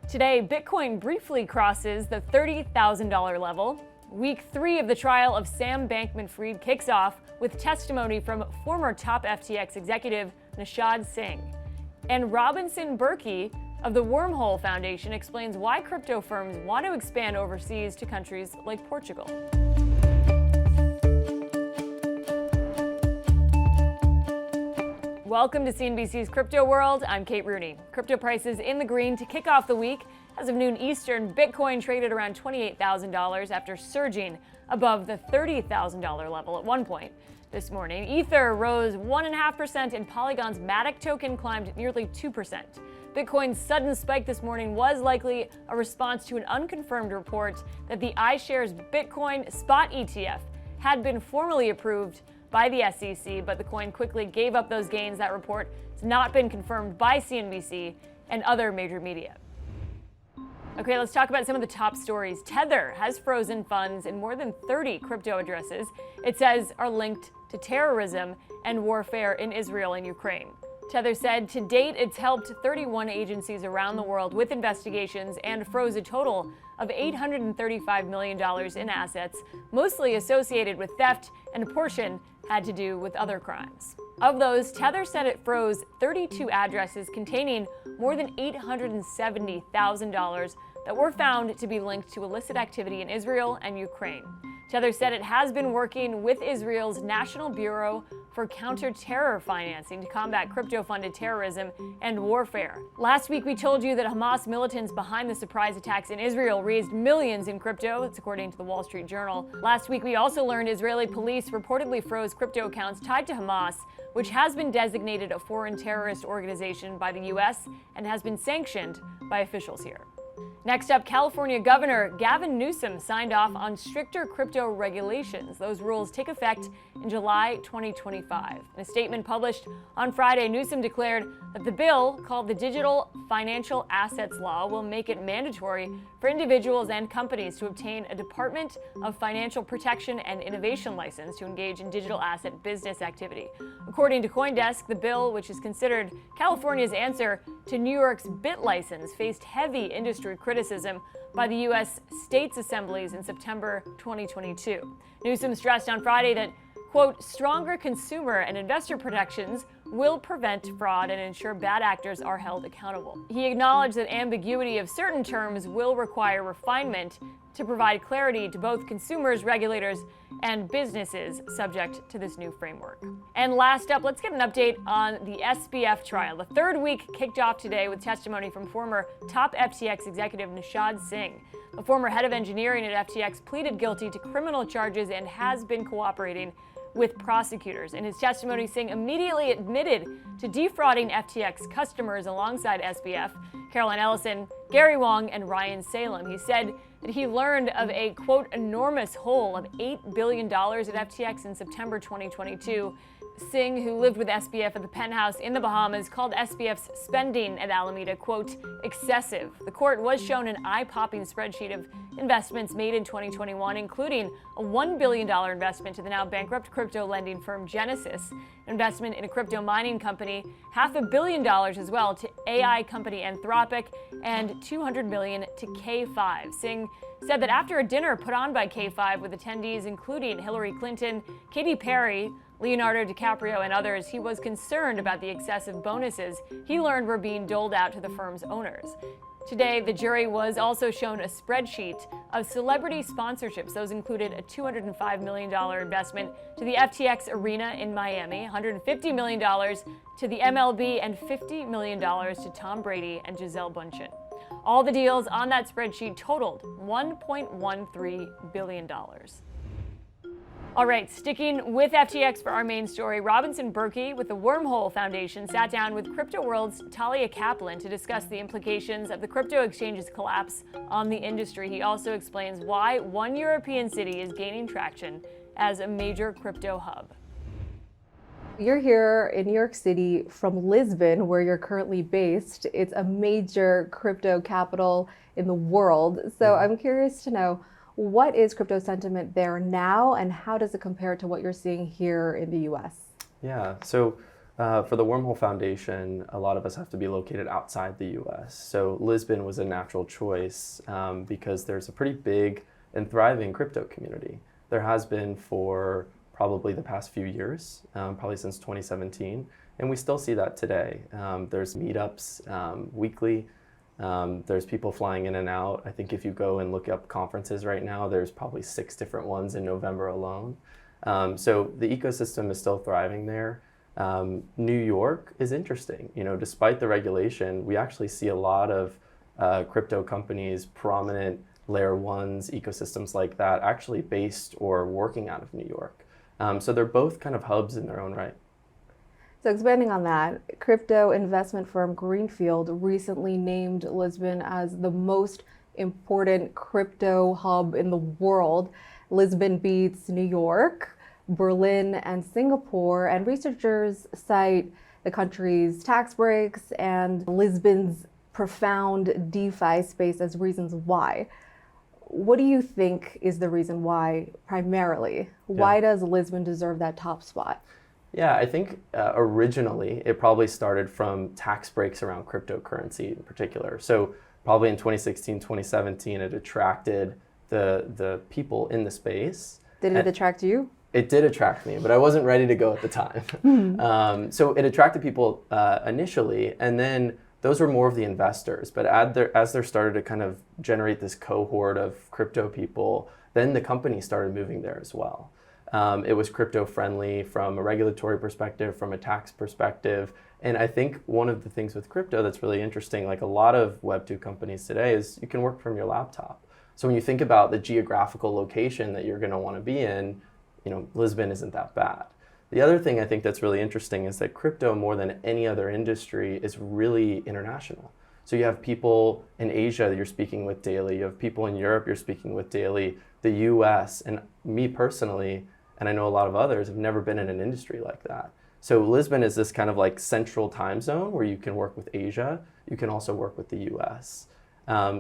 Today, Bitcoin briefly crosses the $30,000 level. Week 3 of the trial of Sam Bankman-Fried kicks off with testimony from former top FTX executive Nishad Singh. And Robinson Burkey of the Wormhole Foundation explains why crypto firms want to expand overseas to countries like Portugal. Welcome to CNBC's Crypto World. I'm Kate Rooney. Crypto prices in the green to kick off the week. As of noon Eastern, Bitcoin traded around $28,000 after surging above the $30,000 level at one point this morning. Ether rose 1.5% and Polygon's Matic token climbed nearly 2%. Bitcoin's sudden spike this morning was likely a response to an unconfirmed report that the iShares Bitcoin spot ETF had been formally approved by the SEC, but the coin quickly gave up those gains. That report has not been confirmed by CNBC and other major media. Okay, let's talk about some of the top stories. Tether has frozen funds in more than 30 crypto addresses it says are linked to terrorism and warfare in Israel and Ukraine. Tether said to date it's helped 31 agencies around the world with investigations and froze a total of $835 million in assets, mostly associated with theft, and a portion had to do with other crimes. Of those, Tether said it froze 32 addresses containing more than $870,000 that were found to be linked to illicit activity in Israel and Ukraine. Tether said it has been working with Israel's National Bureau for Counter-Terror Financing to combat crypto-funded terrorism and warfare. Last week, we told you that Hamas militants behind the surprise attacks in Israel raised millions in crypto. That's according to the Wall Street Journal. Last week, we also learned Israeli police reportedly froze crypto accounts tied to Hamas, which has been designated a foreign terrorist organization by the U.S. and has been sanctioned by officials here. Next up, California Governor Gavin Newsom signed off on stricter crypto regulations. Those rules take effect in July 2025. In a statement published on Friday, Newsom declared that the bill, called the Digital Financial Assets Law, will make it mandatory for individuals and companies to obtain a Department of Financial Protection and Innovation license to engage in digital asset business activity. According to CoinDesk, the bill, which is considered California's answer to New York's BIT license, faced heavy industry criticism by the U.S. states' assemblies in September 2022. Newsom stressed on Friday that, quote, stronger consumer and investor protections will prevent fraud and ensure bad actors are held accountable. He acknowledged that ambiguity of certain terms will require refinement to provide clarity to both consumers, regulators, and businesses subject to this new framework. And last up, let's get an update on the SBF trial. The third week kicked off today with testimony from former top FTX executive Nishad Singh. The former head of engineering at FTX pleaded guilty to criminal charges and has been cooperating with prosecutors. In his testimony, Singh immediately admitted to defrauding FTX customers alongside SBF, Caroline Ellison, Gary Wang, and Ryan Salem. He said that he learned of a, quote, enormous hole of $8 billion at FTX in September 2022. Singh, who lived with SBF at the penthouse in the Bahamas, called SBF's spending at Alameda, quote, excessive. The court was shown an eye-popping spreadsheet of investments made in 2021, including a $1 billion investment to the now bankrupt crypto lending firm Genesis, an investment in a crypto mining company, $500 million as well to AI company Anthropic, and $200 million to K5. Singh said that after a dinner put on by K5 with attendees including Hillary Clinton, Katy Perry, Leonardo DiCaprio, and others, he was concerned about the excessive bonuses he learned were being doled out to the firm's owners. Today, the jury was also shown a spreadsheet of celebrity sponsorships. Those included a $205 million investment to the FTX Arena in Miami, $150 million to the MLB, and $50 million to Tom Brady and Gisele Bündchen. All the deals on that spreadsheet totaled $1.13 billion. All right, sticking with FTX for our main story, Robinson Burkey with the Wormhole Foundation sat down with Crypto World's Talia Kaplan to discuss the implications of the crypto exchange's collapse on the industry. He also explains why one European city is gaining traction as a major crypto hub. You're here in New York City from Lisbon, where you're currently based. It's a major crypto capital in the world. So I'm curious to know, what is crypto sentiment there now, and how does it compare to what you're seeing here in the US? Yeah, so For the Wormhole Foundation, a lot of us have to be located outside the US. So Lisbon was a natural choice because there's a pretty big and thriving crypto community. There has been for probably the past few years, probably since 2017, and we still see that today. There's meetups weekly. There's people flying in and out. I think if you go and look up conferences right now, there's probably 6 different ones in November alone. So the ecosystem is still thriving there. New York is interesting. You know, despite the regulation, we actually see a lot of crypto companies, prominent layer ones, ecosystems like that, actually based or working out of New York. So they're both kind of hubs in their own right. So expanding on that, crypto investment firm Greenfield recently named Lisbon as the most important crypto hub in the world. Lisbon beats New York, Berlin, and Singapore, and researchers cite the country's tax breaks and Lisbon's profound DeFi space as reasons why. What do you think is the reason why, primarily? Why does Lisbon deserve that top spot? Yeah, I think originally it probably started from tax breaks around cryptocurrency in particular. So probably in 2016, 2017, it attracted the people in the space. Did it attract you? It did attract me, but I wasn't ready to go at the time. So it attracted people initially, and then those were more of the investors. But as there started to kind of generate this cohort of crypto people, then the company started moving there as well. It was crypto friendly from a regulatory perspective, from a tax perspective. And I think one of the things with crypto that's really interesting, like a lot of Web2 companies today, is you can work from your laptop. So when you think about the geographical location that you're going to want to be in, you know, Lisbon isn't that bad. The other thing I think that's really interesting is that crypto, more than any other industry, is really international. So you have people in Asia that you're speaking with daily, you have people in Europe you're speaking with daily, the US, and me personally, and I know a lot of others, have never been in an industry like that. So Lisbon is this kind of like central time zone where you can work with Asia, you can also work with the US.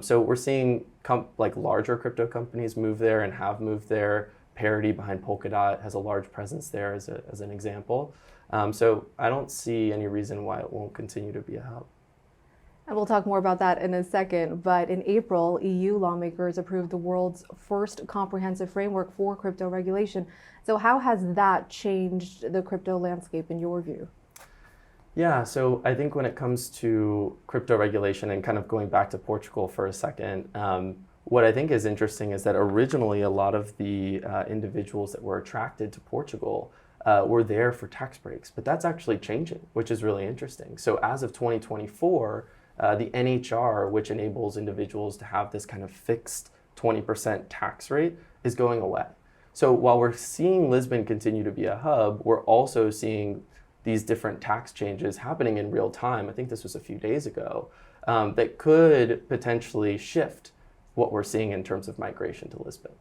So we're seeing like larger crypto companies move there and have moved there. Parity behind Polkadot has a large presence there as an example. So I don't see any reason why it won't continue to be a hub. And we'll talk more about that in a second. But in April, EU lawmakers approved the world's first comprehensive framework for crypto regulation. So how has that changed the crypto landscape in your view? Yeah, so I think when it comes to crypto regulation and kind of going back to Portugal for a second, what I think is interesting is that originally a lot of the individuals that were attracted to Portugal were there for tax breaks, but that's actually changing, which is really interesting. So as of 2024, the NHR, which enables individuals to have this kind of fixed 20% tax rate, is going away. So while we're seeing Lisbon continue to be a hub, we're also seeing these different tax changes happening in real time. I think this was a few days ago, that could potentially shift what we're seeing in terms of migration to Lisbon.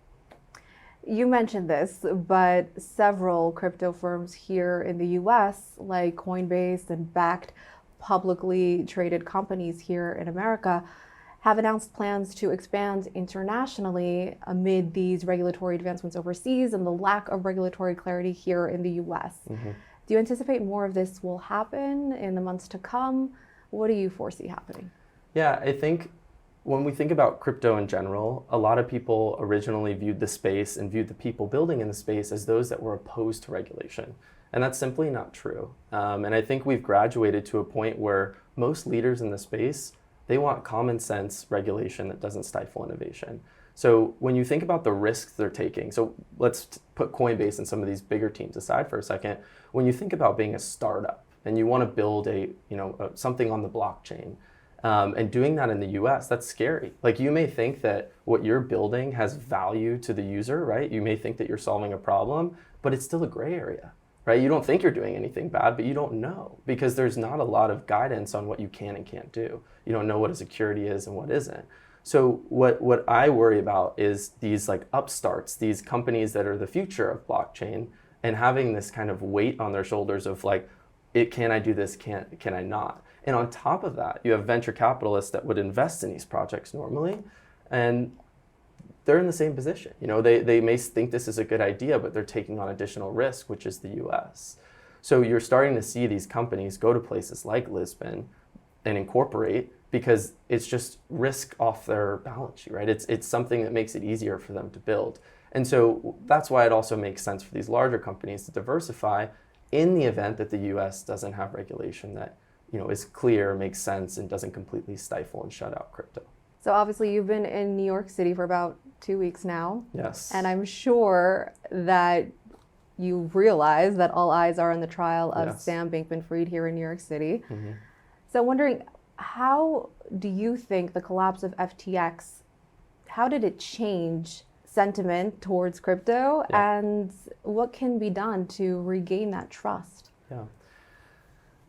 You mentioned this, but several crypto firms here in the US, like Coinbase and backed publicly traded companies here in America, have announced plans to expand internationally amid these regulatory advancements overseas and the lack of regulatory clarity here in the US. Mm-hmm. Do you anticipate more of this will happen in the months to come? What do you foresee happening? Yeah, I think when we think about crypto in general, a lot of people originally viewed the space and viewed the people building in the space as those that were opposed to regulation. And that's simply not true. And I think we've graduated to a point where most leaders in the space, they want common sense regulation that doesn't stifle innovation. So when you think about the risks they're taking, so let's put Coinbase and some of these bigger teams aside for a second. When you think about being a startup and you want to build something on the blockchain, and doing that in the US, that's scary. Like you may think that what you're building has value to the user, right? You may think that you're solving a problem, but it's still a gray area, right? You don't think you're doing anything bad, but you don't know because there's not a lot of guidance on what you can and can't do. You don't know what a security is and what isn't. So what I worry about is these like upstarts, these companies that are the future of blockchain and having this kind of weight on their shoulders of like, can I do this, can I not? And on top of that, you have venture capitalists that would invest in these projects normally, and they're in the same position. You know, they may think this is a good idea, but they're taking on additional risk, which is the US. So you're starting to see these companies go to places like Lisbon and incorporate because it's just risk off their balance sheet, right? It's something that makes it easier for them to build. And so that's why it also makes sense for these larger companies to diversify in the event that the US doesn't have regulation that is clear, makes sense, and doesn't completely stifle and shut out crypto. So obviously you've been in New York City for about 2 weeks now. Yes. And I'm sure that you realize that all eyes are on the trial of Yes. Sam Bankman-Fried here in New York City. Mm-hmm. So I'm wondering, how do you think the collapse of FTX, how did it change sentiment towards crypto, and what can be done to regain that trust? Yeah.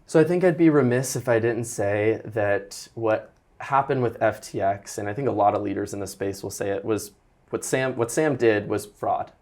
So I think I'd be remiss if I didn't say that what happened with FTX, and I think a lot of leaders in the space will say it, was what Sam did was fraud.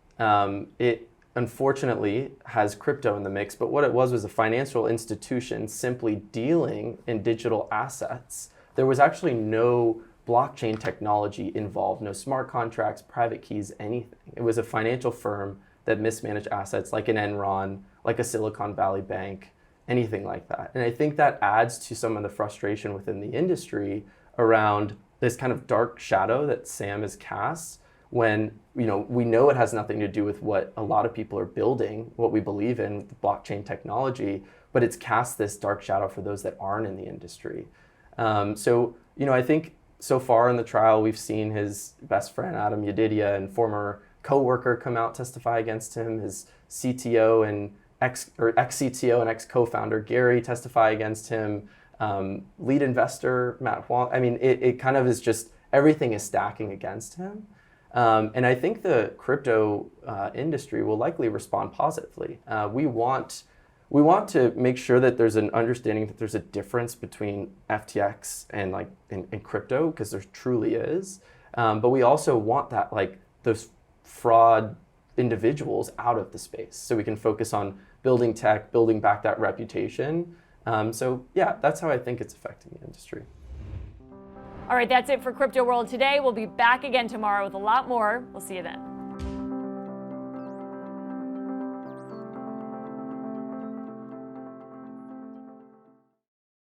It unfortunately has crypto in the mix, but what it was a financial institution simply dealing in digital assets. There was actually no blockchain technology involved, no smart contracts, private keys, anything. It was a financial firm that mismanaged assets like an Enron, like a Silicon Valley Bank, anything like that. And I think that adds to some of the frustration within the industry around this kind of dark shadow that Sam has cast when we know it has nothing to do with what a lot of people are building, what we believe in, the blockchain technology, but it's cast this dark shadow for those that aren't in the industry. So I think so far in the trial, we've seen his best friend, Adam Yedidia, and former co-worker come out testify against him, his CTO and ex-CTO and ex-co-founder, Gary, testify against him, lead investor, Matt Huang. I mean, it kind of is just, everything is stacking against him. And I think the crypto industry will likely respond positively. We want to make sure that there's an understanding that there's a difference between FTX and in crypto, because there truly is. But we also want that those fraud individuals out of the space, so we can focus on building tech, building back that reputation. So yeah, that's how I think it's affecting the industry. All right, that's it for Crypto World today. We'll be back again tomorrow with a lot more. We'll see you then.